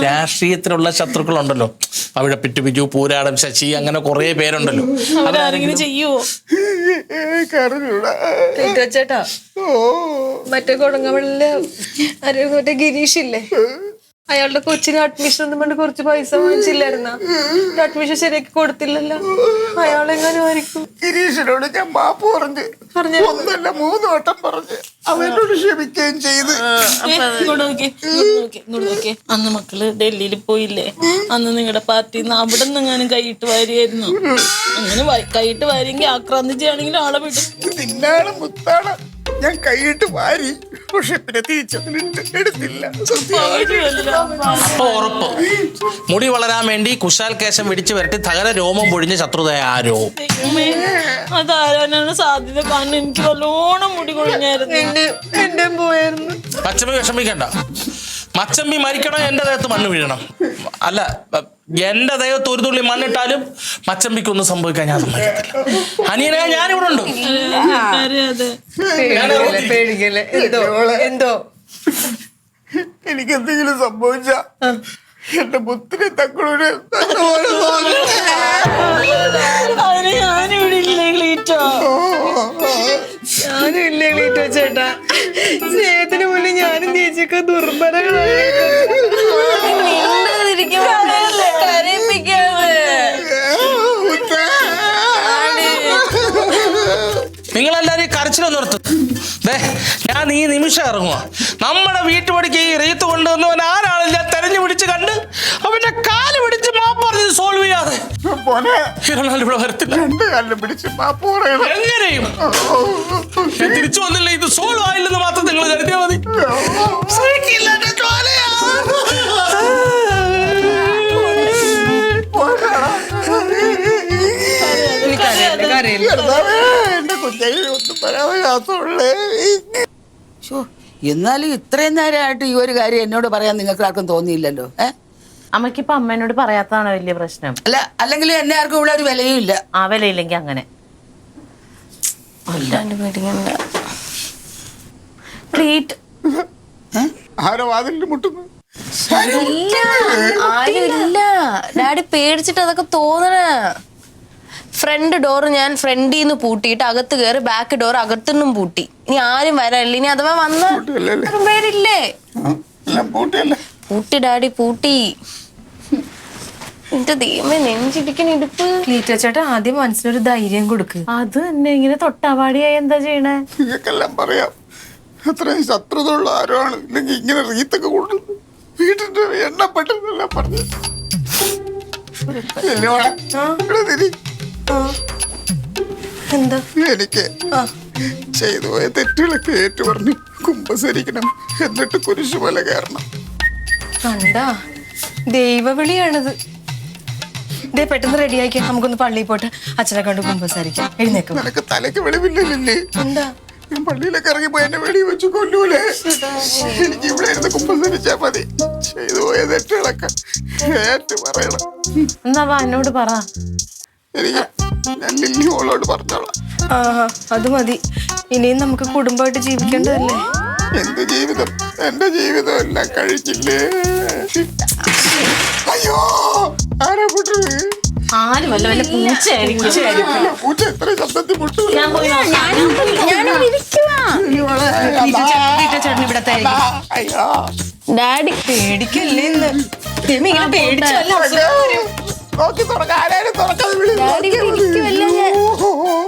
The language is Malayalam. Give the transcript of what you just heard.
രാഷ്ട്രീയത്തിലുള്ള ശത്രുക്കളുണ്ടല്ലോ, അവിടെ പിറ്റു ബിജു, പൂരാടം, ശശി, അങ്ങനെ കുറെ പേരുണ്ടല്ലോ. അവരാരെങ്കിലും ചെയ്യുവോ? ചേട്ടാ, മറ്റേ കൊടുങ്ങവളിലെ മറ്റേ ഗിരീഷ് ഇല്ലേ, അയാളുടെ കൊച്ചിന് അഡ്മിഷൻ ഒന്നും കൊണ്ട് കുറച്ച് പൈസ വാങ്ങിച്ചില്ലായിരുന്ന? അഡ്മിഷൻ ശരിയാക്കി കൊടുത്തില്ലല്ലോ. അയാളെങ്ങാനും ആയിരിക്കും. ഗിരീഷിനോട് ഞാൻ മാപ്പ് പറഞ്ഞു, ഒന്നല്ല 3 വട്ടം പറഞ്ഞു. അവനോട് ക്ഷമിക്കുകയും ചെയ്ത്. നോക്കിയേ, അന്ന് മക്കള് ഡൽഹിയിൽ പോയില്ലേ, അന്ന് നിങ്ങളുടെ പാർട്ടിന്ന് അവിടെ നിന്ന് എങ്ങാനും കൈയിട്ട് വാരിയായിരുന്നു. അങ്ങനെ കൈയിട്ട് വാരിയെങ്കിൽ ആക്രാന്തിച്ചാണെങ്കിൽ ആളെ വിടും. നിന്നാണ് മുത്താണ് ഞാൻ കൈയിട്ട് വാരി, പക്ഷെ പിന്നെ തിരിച്ചെടുത്തില്ല. അപ്പൊ ഉറപ്പ് മുടി വളരാൻ വേണ്ടി കുശാൽ കേശം പിടിച്ചു വരട്ടി തകര രോമം പൊഴിഞ്ഞ ശത്രുത ആരോ. അതാരാനാണ് സാധ്യത? കാരണം എനിക്ക് നല്ലോണം മുടി കൊഴിഞ്ഞായിരുന്നു. എന്റെ പോയായിരുന്നു. മച്ചമ്പി വിഷമിക്കണ്ട. മച്ചമ്പി മരിക്കണം, എന്റെ ദേഹത്ത് മണ്ണ് വീഴണം. അല്ല, എന്റെ ദേഹത്ത് ഒരു തുള്ളി മണ്ണിട്ടാലും മച്ചമ്പിക്കൊന്നും സംഭവിക്കാൻ ഞാൻ സമ്മതിക്കത്തില്ല. അനിയനെ ഞാനിവിടെ ഉണ്ട്. എന്തോ എനിക്ക് എന്തെങ്കിലും സംഭവിച്ച എന്റെ മുത്തിനെ തക്കളൂര് ഞാനിവിടെ ഇല്ലേ ക്ലീറ്റോ? ഞാനും ഇല്ലേ ക്ലീറ്റോ ചേട്ടാ? സ്നേഹത്തിന് മുന്നിൽ ഞാനും ചേച്ചിയൊക്കെ ദുർബലങ്ങളാണ്. നിങ്ങളെല്ലാരും കരച്ചിലൊന്നും നിർത്തും. ഞാൻ ഈ നിമിഷം ഇറങ്ങുക. നമ്മുടെ വീട്ടുപടിക്ക് ഈ റീത്ത് കൊണ്ടുവന്നവൻ ആരാണെന്ന് തെരഞ്ഞു പിടിച്ച് കണ്ട് അവന്റെ കാല് പിടിച്ച് മാപ്പ് പറഞ്ഞ് സോൾവ് ചെയ്യാതെ ഇവിടെ വരത്തില്ല. എങ്ങനെയും ഞാൻ തിരിച്ചു വന്നില്ല. ഇത് സോൾവ് ആയില്ലെന്ന് മാത്രം നിങ്ങൾ കരുതിയാൽ മതി. എന്നാലും ഇത്രയും നേരമായിട്ട് ഈ ഒരു കാര്യം എന്നോട് പറയാൻ നിങ്ങൾക്ക് ആർക്കും തോന്നിയില്ലല്ലോ. അമ്മയ്ക്ക് ഇപ്പൊ അമ്മേനോട് പറയാത്തതാണ് വലിയ പ്രശ്നം. അല്ലെങ്കിൽ എന്നെ ആർക്കും ഇവിടെ ഒരു വിലയും ഇല്ല. ആ വിലയില്ലെങ്കിൽ അങ്ങനെ ആരോ വാതിലിൽ മുട്ടുന്നു. ആരുമില്ല ഡാഡി, പേടിച്ചിട്ട് അതൊക്കെ തോന്നണ. ഫ്രണ്ട് ഡോർ ഞാൻ ഫ്രണ്ടിൽ നിന്ന് പൂട്ടിയിട്ട് അകത്ത് കയറി ബാക്ക് ഡോർ അകത്തുനിന്നും പൂട്ടി. ഇനി ആരും വരാനില്ല. ഇനി അഥവാ വന്ന പേരില്ലേ? പൂട്ടി ഡാഡി, പൂട്ടി. എന്റെ ദൈവമേ, നെഞ്ചിടിക്കണ ഇടുപ്പ്. ക്ലീറ്റോ ചേട്ടാ, ആദ്യം മനസ്സിനൊരു ധൈര്യം കൊടുക്ക്. അത് തന്നെ ഇങ്ങനെ തൊട്ടാവാടിയായി എന്താ ചെയ്യണേ? നിങ്ങൾക്കെല്ലാം പറയാം അത്രയും ശത്രുതയുള്ള ആരോ ആണ്. ഇല്ലെങ്കിൽ ഇങ്ങനെ റീത്തൊക്കെ കൊണ്ടുവന്നു വീട്ടിന്റെ എണ്ണപ്പെട്ടെന്നെല്ലാം പറഞ്ഞു. എന്താ? എനിക്ക് ചെയ്തു പോയ തെറ്റുകളൊക്കെ ഏറ്റു പറഞ്ഞു കുമ്പസരിക്കണം, എന്നിട്ട് കുരിശുമല കയറണം. കണ്ടാ, ദൈവവിളിയാണത്. ഇതേ പെട്ടെന്ന് റെഡിയാക്കി നമുക്കൊന്ന് പള്ളിയിൽ പോയിട്ട് അച്ഛനെ കണ്ട് കുമ്പസാരിക്കാം. എഴുന്നേക്കും. നിനക്ക് തലയ്ക്ക് വെളിവില്ലല്ലേ? എന്താ? ഞാൻ പള്ളിയിലൊക്കെ ഇറങ്ങിപ്പോ എന്നെ വെടി വെച്ച് കൊല്ലൂലേ? എനിക്ക് ഇവിടെ ഇരുന്ന് കുമ്പസരിച്ചാ മതി. ചെയ്തു പോയ തെറ്റുകളൊക്കെ ഏറ്റു പറയണം. എന്നാ എന്നോട് പറ. എനിക്ക് ഞാൻ ലില്ലി മോളോട് പറഞ്ഞോളാം. അത് മതി. ഇനിയും നമുക്ക് കുടുംബമായിട്ട് ജീവിക്കേണ്ടതല്ലേ? എന്ത് ജീവിതം? എന്റെ ജീവിതം എല്ലാം കഴിച്ചില്ലേ? അയ്യോ, ആരാ പൊട്ടത്? ആരും വല്ല വല്ല പൂച്ചയായിരിക്കും. പൂച്ച എത്ര ശബ്ദത്തിൽ പൊട്ടു. അയ്യോ, ഡാഡി പേടിക്കല്ലേ ഇന്ന്? ഇങ്ങനെ പേടിച്ചല്ല നോക്കി തുറക്കാം. ആരായാലും തുറക്കാതെ വിളി.